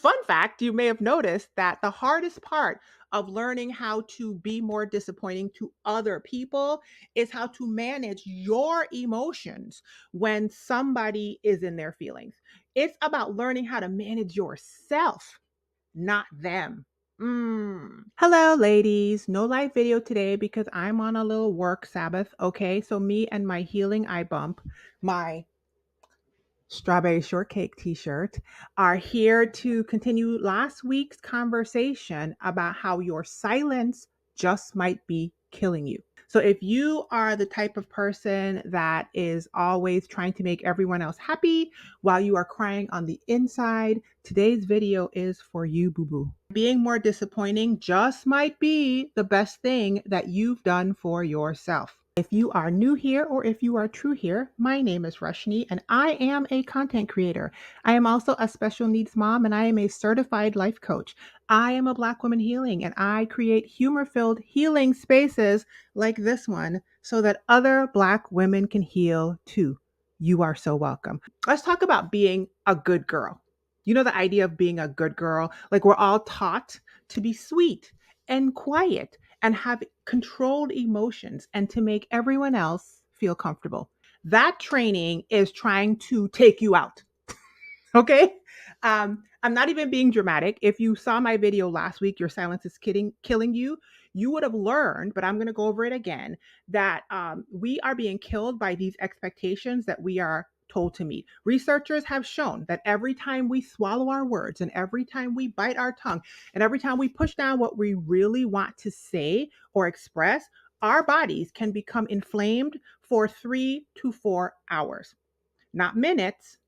Fun fact, you may have noticed that the hardest part of learning how to be more disappointing to other people is how to manage your emotions when somebody is in their feelings. It's about learning how to manage yourself, not them. Hello, ladies. No live video today because I'm on a little work Sabbath. Okay, so me and my healing eye bump, my strawberry shortcake t-shirt, are here to continue last week's conversation about how your silence just might be killing you. So if you are the type of person that is always trying to make everyone else happy while you are crying on the inside, today's video is for you, boo-boo. Being more disappointing just might be the best thing that you've done for yourself. If you are new here or if you are true here, my name is Roshini and I am a content creator. I am also a special needs mom and I am a certified life coach. I am a Black woman healing and I create humor-filled healing spaces like this one so that other Black women can heal too. You are so welcome. Let's talk about being a good girl. You know the idea of being a good girl? Like we're all taught to be sweet and quiet and have controlled emotions and to make everyone else feel comfortable. That training is trying to take you out. Okay. I'm not even being dramatic. If you saw my video last week, Your Silence is killing you, you would have learned, but I'm going to go over it again, that we are being killed by these expectations that we are told to meet. Researchers have shown that every time we swallow our words and every time we bite our tongue and every time we push down what we really want to say or express, our bodies can become inflamed for 3 to 4 hours, not minutes,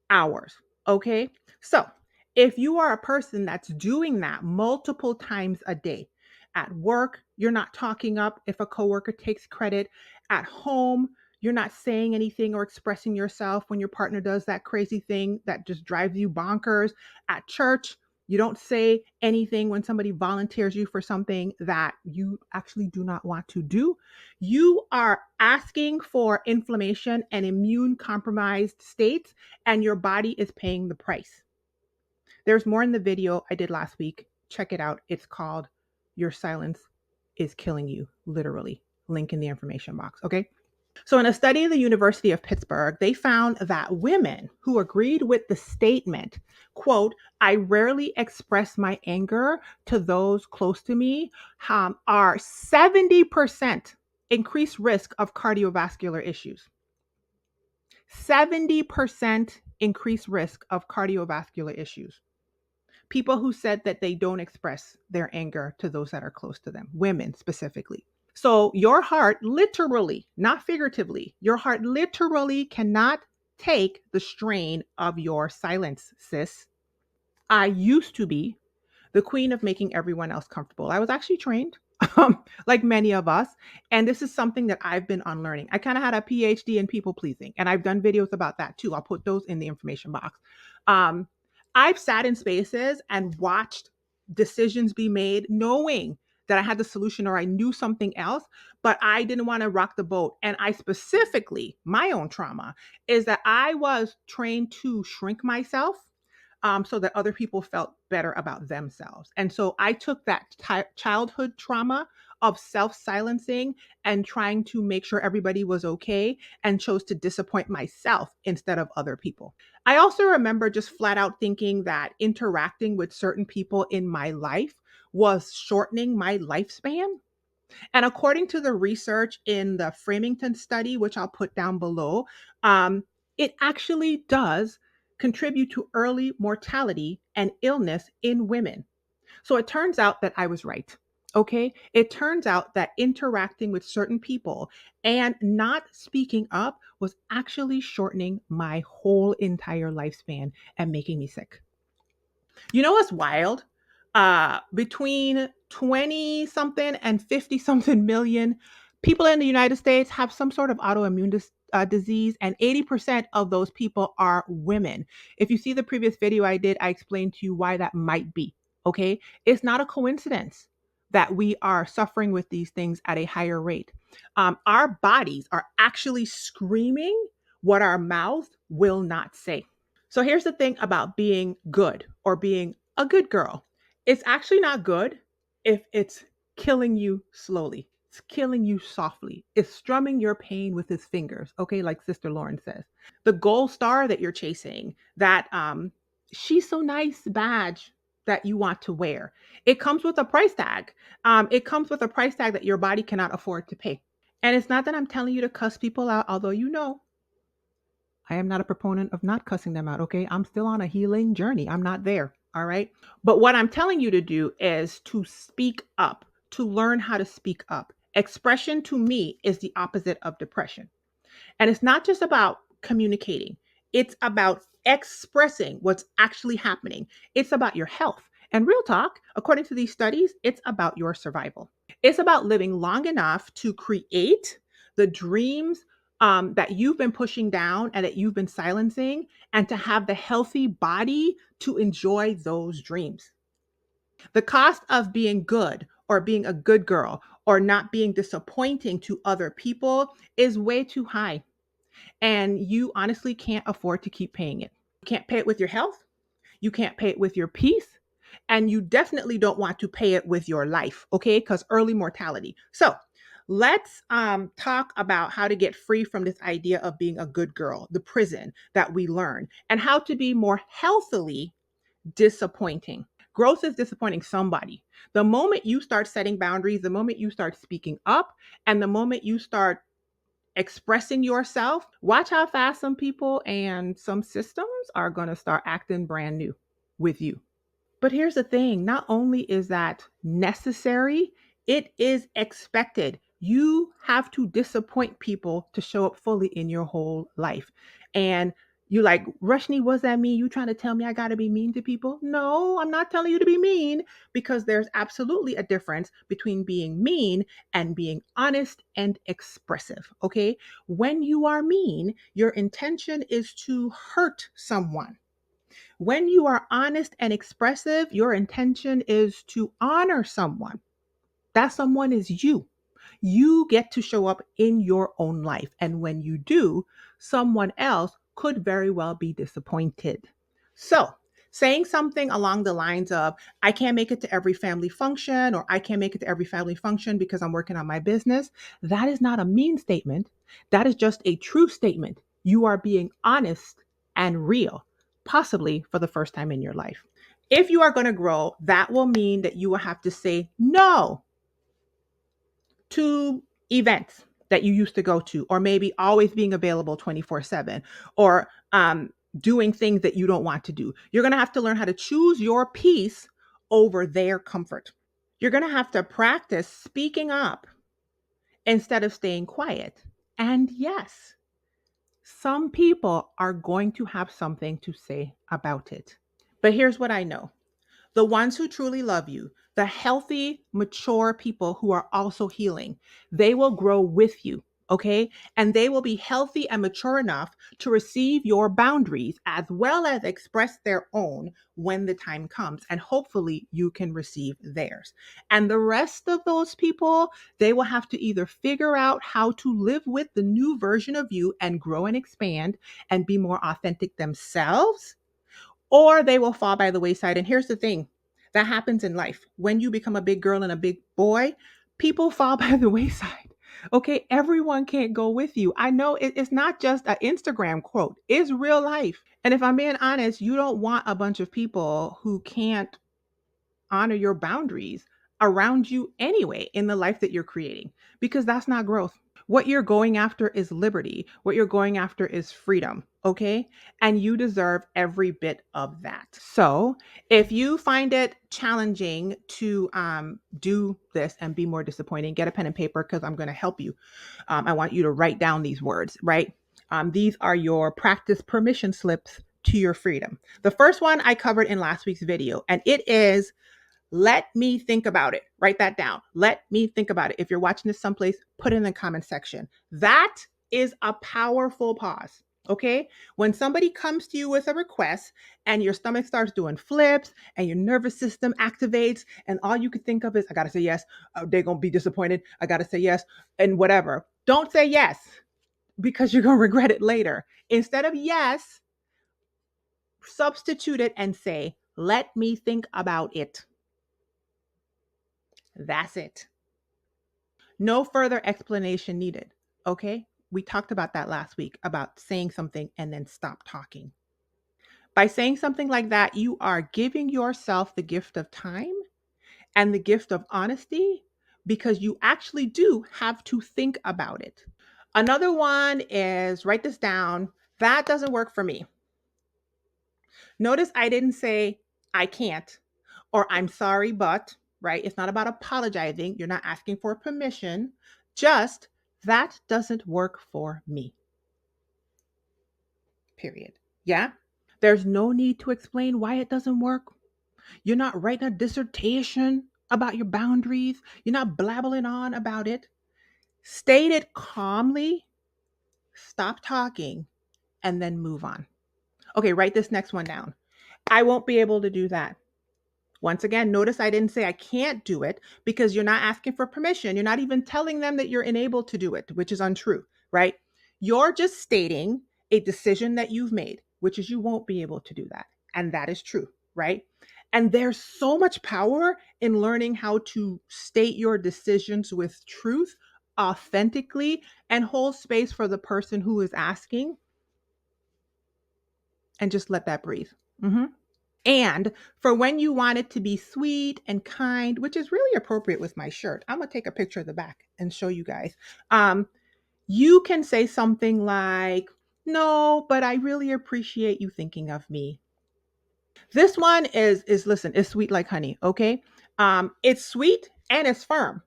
hours. Okay. So if you are a person that's doing that multiple times a day, at work, you're not talking up if a coworker takes credit. At home, you're not saying anything or expressing yourself when your partner does that crazy thing that just drives you bonkers. At church, you don't say anything when somebody volunteers you for something that you actually do not want to do. You are asking for inflammation and immune compromised states, and your body is paying the price. There's more in the video I did last week. Check it out. It's called Your Silence is Killing You, literally. Link in the information box. Okay. So, in a study of the University of Pittsburgh, they found that women who agreed with the statement, quote, I rarely express my anger to those close to me, are 70% increased risk of cardiovascular issues. 70% increased risk of cardiovascular issues. People who said that they don't express their anger to those that are close to them, women specifically. So your heart literally, not figuratively, your heart literally cannot take the strain of your silence, sis. I used to be the queen of making everyone else comfortable. I was actually trained, like many of us. And this is something that I've been unlearning. I kind of had a PhD in people pleasing, and I've done videos about that too. I'll put those in the information box. Um, I've sat in spaces and watched decisions be made knowing that I had the solution or I knew something else, but I didn't want to rock the boat. And I specifically, my own trauma is that I was trained to shrink myself so that other people felt better about themselves. And so I took that childhood trauma of self silencing and trying to make sure everybody was okay and chose to disappoint myself instead of other people. I also remember just flat out thinking that interacting with certain people in my life was shortening my lifespan. And according to the research in the Framingham study, which I'll put down below, it actually does contribute to early mortality and illness in women. So it turns out that I was right. Okay. It turns out that interacting with certain people and not speaking up was actually shortening my whole entire lifespan and making me sick. You know what's wild? Between 20 something and 50 something million people in the United States have some sort of autoimmune disease, and 80% of those people are women. If you see the previous video I did, I explained to you why that might be. Okay. It's not a coincidence that we are suffering with these things at a higher rate. Our bodies are actually screaming what our mouth will not say. So here's the thing about being good or being a good girl. It's actually not good if it's killing you slowly. It's killing you softly. It's strumming your pain with his fingers, okay, like Sister Lauren says. The gold star that you're chasing, that she's so nice badge that you want to wear. It comes with a price tag. It comes with a price tag that your body cannot afford to pay. And it's not that I'm telling you to cuss people out, although I am not a proponent of not cussing them out, okay? I'm still on a healing journey. I'm not there, all right? But what I'm telling you to do is to speak up, to learn how to speak up. Expression to me is the opposite of depression. And it's not just about communicating, it's about expressing what's actually happening. It's about your health. And real talk, according to these studies, it's about your survival. It's about living long enough to create the dreams that you've been pushing down and that you've been silencing, and to have the healthy body to enjoy those dreams. The cost of being good or being a good girl or not being disappointing to other people is way too high. And you honestly can't afford to keep paying it. You can't pay it with your health. You can't pay it with your peace. And you definitely don't want to pay it with your life, okay? Because early mortality. So let's talk about how to get free from this idea of being a good girl, the prison that we learn, and how to be more healthily disappointing. Growth is disappointing somebody. The moment you start setting boundaries, the moment you start speaking up, and the moment you start expressing yourself, watch how fast some people and some systems are going to start acting brand new with you. But here's the thing, not only is that necessary, it is expected. You have to disappoint people to show up fully in your whole life. And you like, Rushni, what's that mean? You trying to tell me I got to be mean to people? No, I'm not telling you to be mean, because there's absolutely a difference between being mean and being honest and expressive. Okay. When you are mean, your intention is to hurt someone. When you are honest and expressive, your intention is to honor someone. That someone is you. You get to show up in your own life. And when you do, someone else could very well be disappointed. So, saying something along the lines of, I can't make it to every family function, or I can't make it to every family function because I'm working on my business, that is not a mean statement. That is just a true statement. You are being honest and real, possibly for the first time in your life. If you are going to grow, that will mean that you will have to say no to events that you used to go to, or maybe always being available 24/7, or doing things that you don't want to do. You're going to have to learn how to choose your peace over their comfort. You're going to have to practice speaking up instead of staying quiet. And yes, some people are going to have something to say about it. But here's what I know: the ones who truly love you, the healthy, mature people who are also healing, they will grow with you, okay? And they will be healthy and mature enough to receive your boundaries as well as express their own when the time comes. And hopefully you can receive theirs. And the rest of those people, they will have to either figure out how to live with the new version of you and grow and expand and be more authentic themselves, or they will fall by the wayside. And here's the thing that happens in life: when you become a big girl and a big boy, people fall by the wayside. Okay, everyone can't go with you. I know it's not just an Instagram quote, it's real life. And if I'm being honest, you don't want a bunch of people who can't honor your boundaries around you anyway in the life that you're creating, because that's not growth. What you're going after is liberty. What you're going after is freedom. Okay. And you deserve every bit of that. So if you find it challenging to do this and be more disappointing, get a pen and paper, because I'm going to help you. I want you to write down these words, right? These are your practice permission slips to your freedom. The first one I covered in last week's video, and it is, let me think about it. Write that down. Let me think about it. If you're watching this someplace, put it in the comment section. That is a powerful pause. Okay. When somebody comes to you with a request and your stomach starts doing flips and your nervous system activates, and all you could think of is, I got to say yes. They're going to be disappointed. I got to say yes. And whatever. Don't say yes, because you're going to regret it later. Instead of yes, Substitute it and say, let me think about it. That's it. No further explanation needed. Okay? We talked about that last week about saying something and then stop talking. By saying something like that, you are giving yourself the gift of time and the gift of honesty because you actually do have to think about it. Another one is write this down. That doesn't work for me. Notice I didn't say I can't or I'm sorry, but, right? It's not about apologizing. You're not asking for permission. Just that doesn't work for me. Period. Yeah? There's no need to explain why it doesn't work. You're not writing a dissertation about your boundaries. You're not blabbling on about it. State it calmly, stop talking, and then move on. Okay, write this next one down. I won't be able to do that. Once again, notice I didn't say I can't do it because you're not asking for permission. You're not even telling them that you're unable to do it, which is untrue, right? You're just stating a decision that you've made, which is you won't be able to do that. And that is true, right? And there's so much power in learning how to state your decisions with truth, authentically, and hold space for the person who is asking and just let that breathe. Mm-hmm. And for when you want it to be sweet and kind, which is really appropriate with my shirt, I'm gonna take a picture of the back and show you guys. You can say something like, "No, but I really appreciate you thinking of me." This one is listen, it's sweet like honey. Okay, it's sweet and it's firm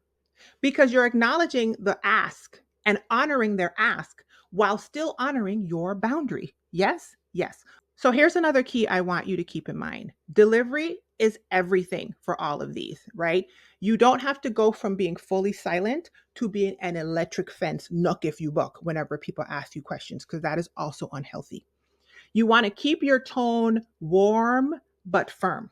because you're acknowledging the ask and honoring their ask while still honoring your boundary. Yes, yes. So here's another key I want you to keep in mind. Delivery is everything for all of these, right? You don't have to go from being fully silent to being an electric fence, knock if you buck, whenever people ask you questions, because that is also unhealthy. You want to keep your tone warm but firm.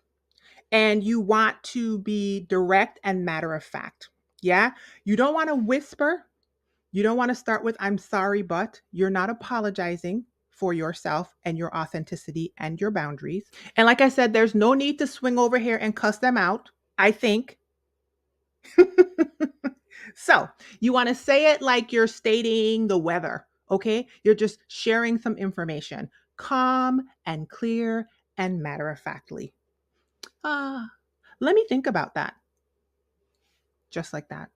And you want to be direct and matter of fact. Yeah. You don't want to whisper. You don't want to start with, I'm sorry, but you're not apologizing for yourself and your authenticity and your boundaries. And like I said, there's no need to swing over here and cuss them out, I think. So you want to say it like you're stating the weather, okay? You're just sharing some information, calm and clear and matter of factly. Ah, let me think about that. Just like that.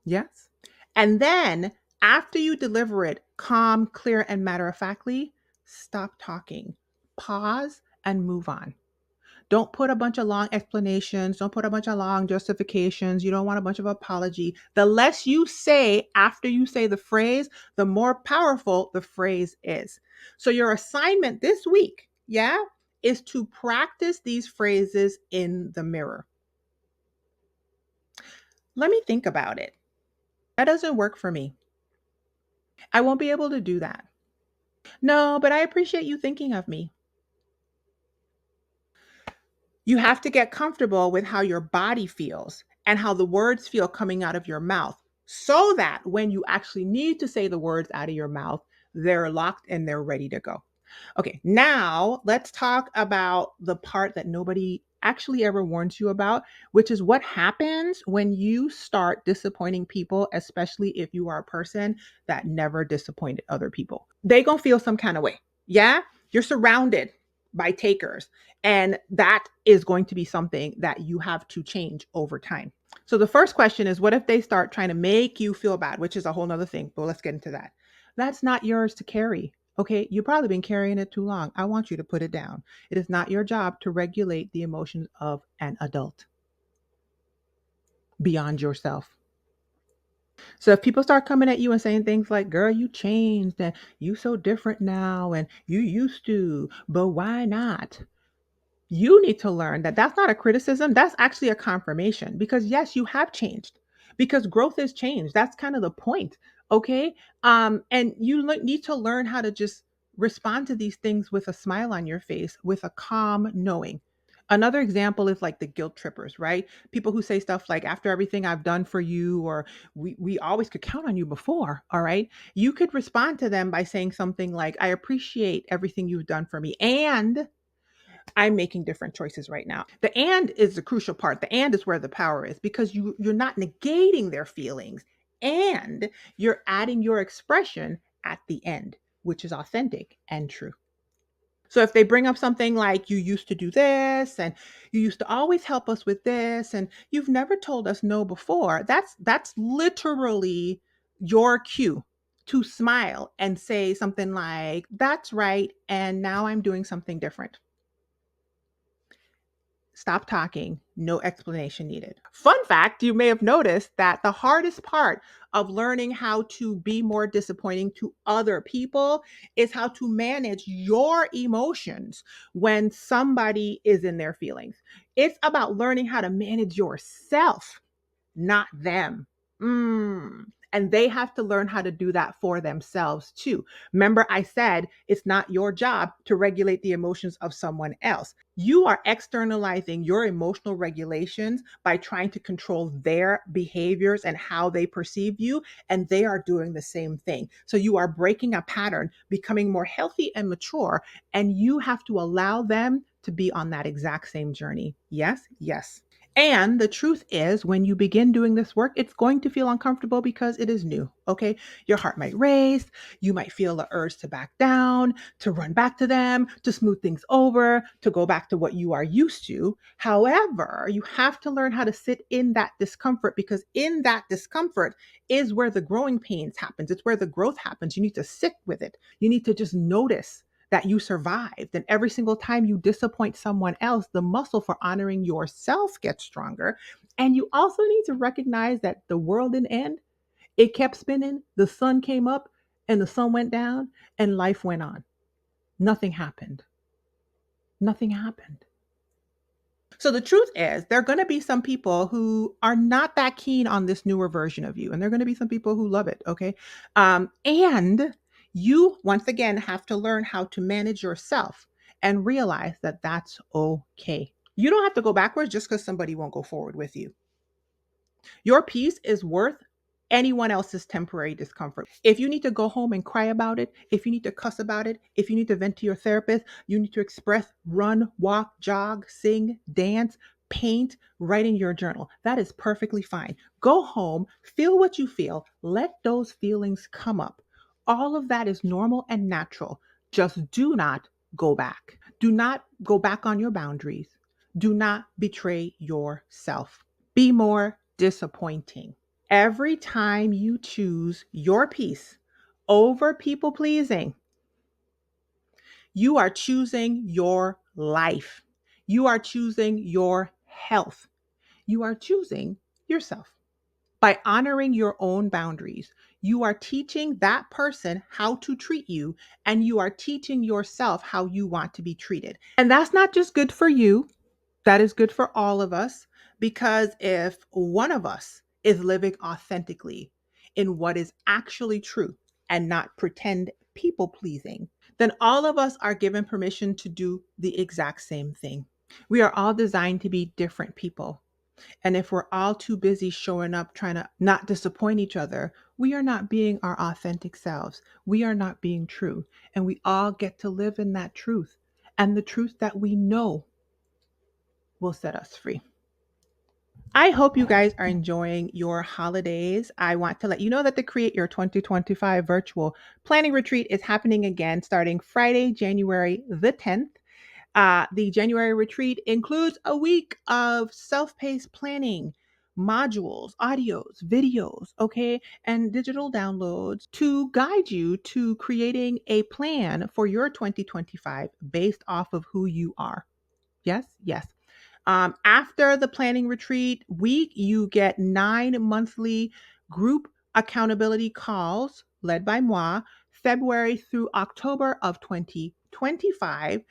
Yes. And then after you deliver it calm, clear, and matter of factly, stop talking, pause, and move on. Don't put a bunch of long explanations. Don't put a bunch of long justifications. You don't want a bunch of apology. The less you say after you say the phrase, the more powerful the phrase is. So, your assignment this week, yeah, is to practice these phrases in the mirror. Let me think about it. That doesn't work for me. I won't be able to do that. No, but I appreciate you thinking of me. You have to get comfortable with how your body feels and how the words feel coming out of your mouth so that when you actually need to say the words out of your mouth, they're locked and they're ready to go. Okay, now let's talk about the part that nobody actually ever warns you about, which is what happens when you start disappointing people, especially if you are a person that never disappointed other people. They gonna feel some kind of way. Yeah, you're surrounded by takers, and that is going to be something that you have to change over time. So the first question is, what if they start trying to make you feel bad, which is a whole nother thing, but let's get into that. That's not yours to carry. Okay, you've probably been carrying it too long. I want you to put it down. It is not your job to regulate the emotions of an adult beyond yourself. So if people start coming at you and saying things like, girl, you changed and you so different now and you used to, but why not? You need to learn that that's not a criticism. That's actually a confirmation because yes, you have changed because growth is change. That's kind of the point. Okay. And you need to learn how to just respond to these things with a smile on your face, with a calm knowing. Another example is like the guilt trippers, right? People who say stuff like, after everything I've done for you, or we always could count on you before, all right? You could respond to them by saying something like, I appreciate everything you've done for me, and I'm making different choices right now. The and is the crucial part. The and is where the power is, because you're not negating their feelings, and you're adding your expression at the end, which is authentic and true. So if they bring up something like, you used to do this, and you used to always help us with this, and you've never told us no before, that's literally your cue to smile and say something like, that's right, and now I'm doing something different. Stop talking. No explanation needed. Fun fact, you may have noticed that the hardest part of learning how to be more disappointing to other people is how to manage your emotions when somebody is in their feelings. It's about learning how to manage yourself, not them. And they have to learn how to do that for themselves too. Remember, I said it's not your job to regulate the emotions of someone else. You are externalizing your emotional regulations by trying to control their behaviors and how they perceive you, and they are doing the same thing. So you are breaking a pattern, becoming more healthy and mature, and you have to allow them to be on that exact same journey. Yes, yes. And the truth is, when you begin doing this work, it's going to feel uncomfortable because it is new. Okay. Your heart might race. You might feel the urge to back down, to run back to them, to smooth things over, to go back to what you are used to. However, you have to learn how to sit in that discomfort, because in that discomfort is where the growing pains happens. It's where the growth happens. You need to sit with it. You need to just notice that you survived. And every single time you disappoint someone else, the muscle for honoring yourself gets stronger. And you also need to recognize that the world didn't end. It kept spinning. The sun came up and the sun went down and life went on. Nothing happened. Nothing happened. So the truth is, there are going to be some people who are not that keen on this newer version of you, and there are going to be some people who love it. Okay, and you once again have to learn how to manage yourself and realize that that's okay. You don't have to go backwards just because somebody won't go forward with you. Your peace is worth anyone else's temporary discomfort. If you need to go home and cry about it, if you need to cuss about it, if you need to vent to your therapist, you need to express, run, walk, jog, sing, dance, paint, write in your journal. That is perfectly fine. Go home, feel what you feel, let those feelings come up. All of that is normal and natural. Just do not go back. Do not go back on your boundaries. Do not betray yourself. Be more disappointing. Every time you choose your peace over people pleasing, you are choosing your life. You are choosing your health. You are choosing yourself. By honoring your own boundaries, you are teaching that person how to treat you, and you are teaching yourself how you want to be treated. And that's not just good for you, that is good for all of us, because if one of us is living authentically in what is actually true and not pretend people pleasing, then all of us are given permission to do the exact same thing. We are all designed to be different people. And if we're all too busy showing up trying to not disappoint each other, we are not being our authentic selves. We are not being true. And we all get to live in that truth. And the truth that we know will set us free. I hope you guys are enjoying your holidays. I want to let you know that the Create Your 2025 virtual planning retreat is happening again starting Friday, January the 10th. The January retreat includes a week of self paced planning, modules, audios, videos, okay, and digital downloads to guide you to creating a plan for your 2025 based off of who you are. Yes, yes. After the planning retreat week, you get 9 monthly group accountability calls led by moi, February through October of 2025,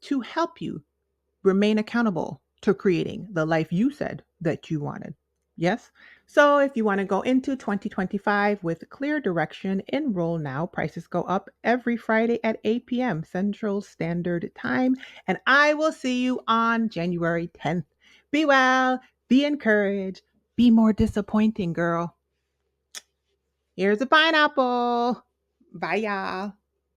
to help you remain accountable to creating the life you said that you wanted. Yes. So, if you want to go into 2025 with clear direction, enroll now. Prices go up every Friday at 8 p.m. Central Standard Time. And I will see you on January 10th. Be well, be encouraged, be more disappointing, girl. Here's a pineapple. Bye, y'all.